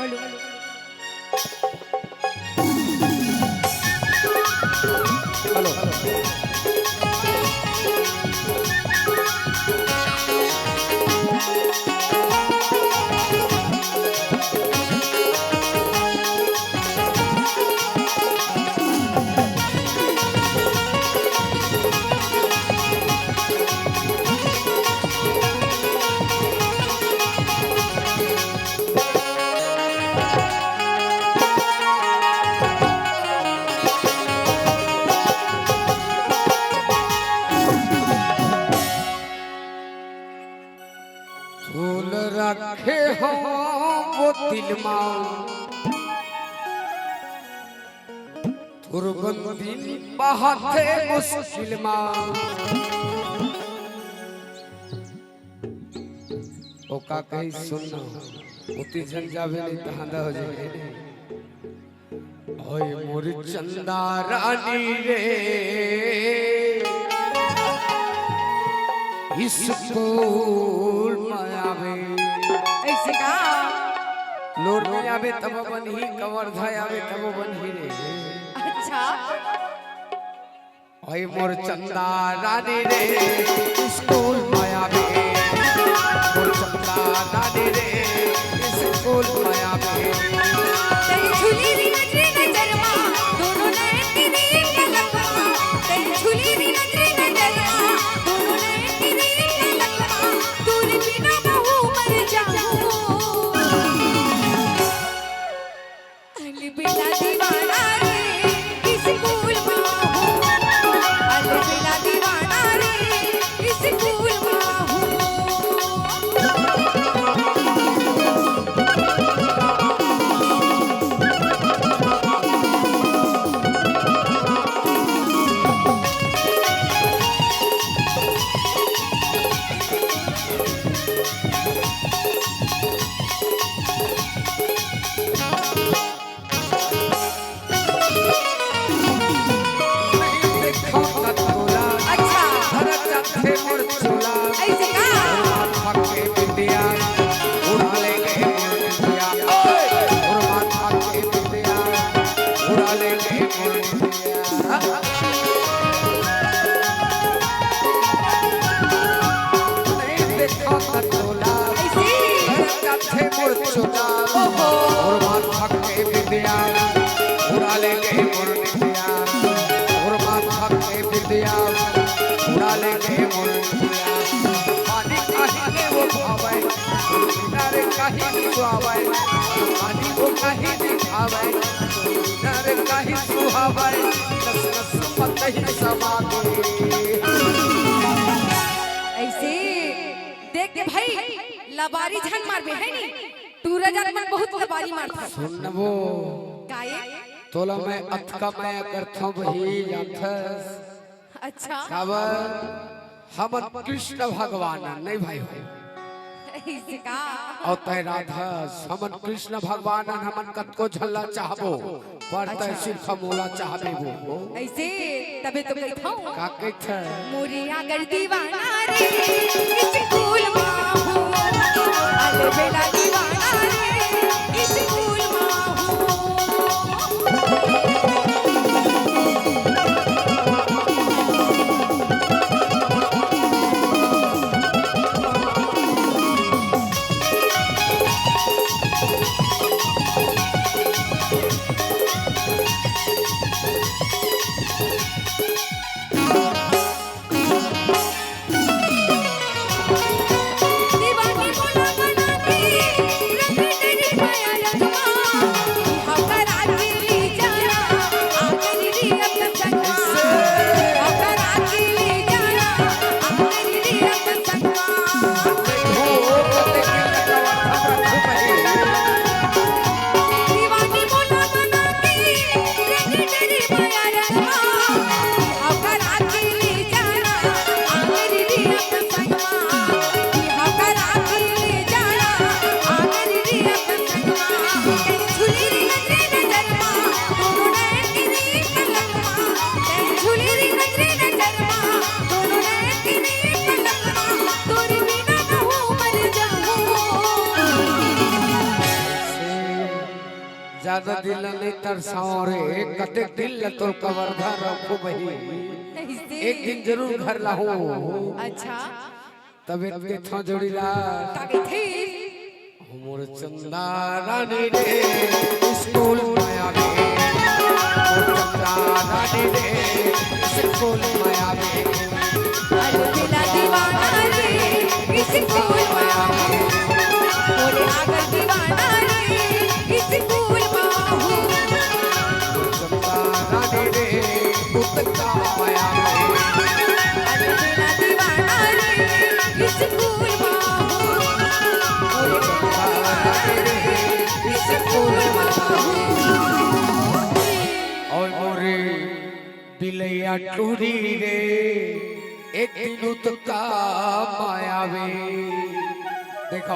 Hello hello फूल रखे हो वो दिल माँ तुरबंदी बहाते मुश्किल माँ ओ का कहीं सुनना उती जन जावे नहीं तहांदा हो जाए ओए मोर चंदा रानी रे स्कूल में आवे ऐसे का लोर में आवे तब बनी कवर धाय आवे तब बनी रे अच्छा ओए मोर चंदा रानी रे स्कूल में आवे मोर चंदा रानी रे स्कूल में आवे तेरी झूली री नजरे नजरमा दोनों नए तेरी कलकमा तेरी झूली री नजरे नजरमा दोनों नए तेरी कलकमा तेरे बिना बहु मर जाऊं अली बिना दीवाना रे स्कूल में हूँ अली बिना दीवाना रे स्कूल में हूँ देखो न तोला अच्छा भरत जाथे मोर चोला ऐसे का के बिंदिया उड़ा ले गए मोर बिंदिया और माथा के बिंदिया उड़ा ले गए मोर बिंदिया नहीं देखो न तोला ऐसे भरत जाथे मोर चोला और माथा के बिंदिया उड़ा ले गए मोर बिंदिया और माथा के बिंदिया उड़ा ले गए मोर बिंदिया पानी कहीं वो भावे किनारे कहीं सुहावे पानी वो कहीं दिखावे किनारे कहीं सुहावे नस नस मत ही समा गए ऐसे देख के भाई लबारी झन मारबे है नी तू रजत मन बहुत लबारी मारता सुनबो काए तोला मैं अथका मैं करथा वही जानथस अच्छा काबर हमन कृष्ण भगवान नहीं भाई ऐसे का और तय राधा हमन कृष्ण भगवान हमन कतको झल्ला चाहबो पर तय सिर्फ मोला चाहबे वो ऐसे तबे तो कहता हूँ का कहथे मोरे अगर दीवाना रे स्कूल में हूँ अल बेला दीवाना रे स्कूल में हूँ दीवानी बोला बना के ज्यादा दिल नहीं तरसाओ रे, कते दिल तोर कवर्धा रखो बही। ऐसे एक दिन जरूर घर लाहू, अच्छा तबीयत के था जोड़ीला का गई थी मोर चंदा रानी रे स्कूल माया में, मोर चंदा रानी रे स्कूल माया में, अरे दिला दीवाना रे किसी फूल माहू बोले आगर दीवाना रे किसी फूल माहू मोर चंदा रानी रे उतका माया में, अरे दिला दीवाना रे किसी फूल माहू बोले दिला दीवाना रे किसी फूल माहू और मोरे बिलैया टूरी रे एक दिन उतका माया में। देखो